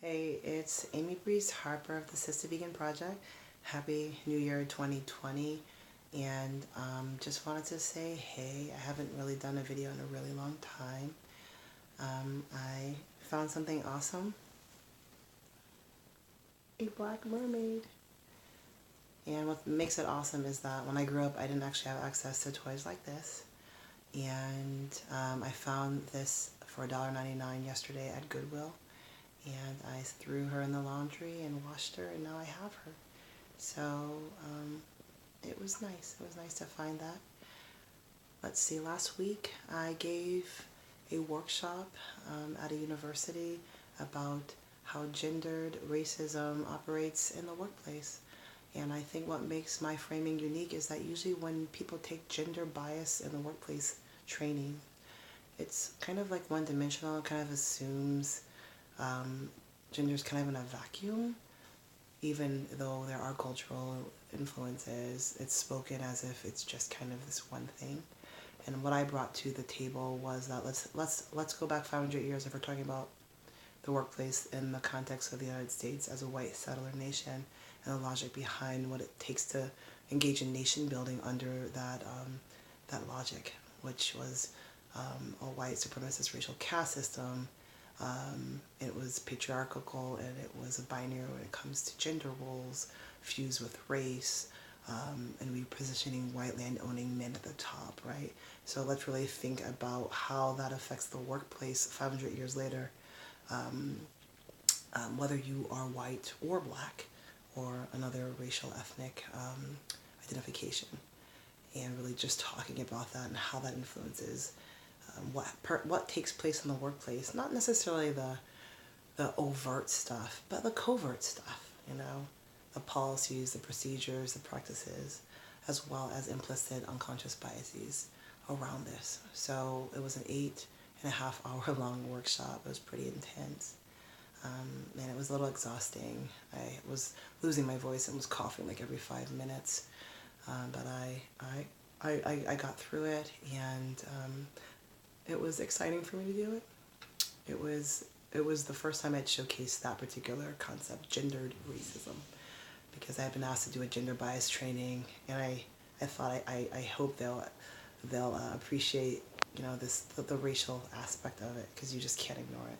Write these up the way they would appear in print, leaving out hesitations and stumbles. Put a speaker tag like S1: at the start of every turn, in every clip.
S1: Hey, it's Amy Breeze Harper of the Sister Vegan Project. Happy New Year 2020. And just wanted to say, hey, I haven't really done a video in a really long time. I found something awesome. A black mermaid. And what makes it awesome is that when I grew up, I didn't actually have access to toys like this. And I found this for $1.99 yesterday at Goodwill. And I threw her in the laundry and washed her, and now I have her. So it was nice. It was nice to find that. Let's see, last week I gave a workshop at a university about how gendered racism operates in the workplace. And I think what makes my framing unique is that usually when people take gender bias in the workplace training, it's kind of like one-dimensional, kind of assumes gender is kind of in a vacuum, even though there are cultural influences. It's spoken as if it's just kind of this one thing. And what I brought to the table was that let's go back 500 years if we're talking about the workplace in the context of the United States as a white settler nation, and the logic behind what it takes to engage in nation building under that that logic, which was a white supremacist racial caste system. It was patriarchal, and it was a binary when it comes to gender roles fused with race, and repositioning white land-owning men at the top, right? So let's really think about how that affects the workplace 500 years later, whether you are white or black or another racial ethnic identification, and really just talking about that and how that influences what takes place in the workplace. Not necessarily the overt stuff, but the covert stuff, you know, the policies, the procedures, the practices, as well as implicit unconscious biases around this. So it was an 8.5 hour long workshop. It was pretty intense. And it was a little exhausting. I was losing my voice and was coughing like every 5 minutes. But I got through it, and it was exciting for me to do it. It was the first time I'd showcased that particular concept, gendered racism, because I had been asked to do a gender bias training, and I thought I hope they'll appreciate, you know, the racial aspect of it, because you just can't ignore it.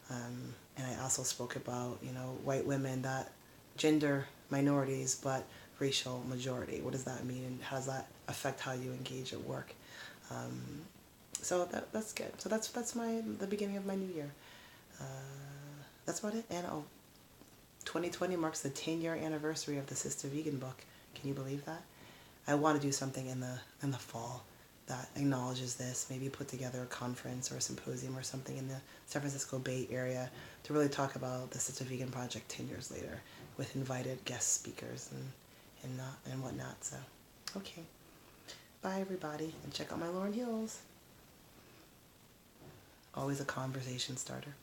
S1: And I also spoke about, you know, white women, that gender minorities but racial majority. What does that mean, and how does that affect how you engage at work? So that's good. So that's the beginning of my new year. That's about it. And 2020 marks the 10-year anniversary of the Sister Vegan book. Can you believe that? I want to do something in the fall that acknowledges this. Maybe put together a conference or a symposium or something in the San Francisco Bay Area to really talk about the Sister Vegan Project 10 years later, with invited guest speakers and whatnot. So, okay. Bye, everybody, and check out my Lauryn Hills. Always a conversation starter.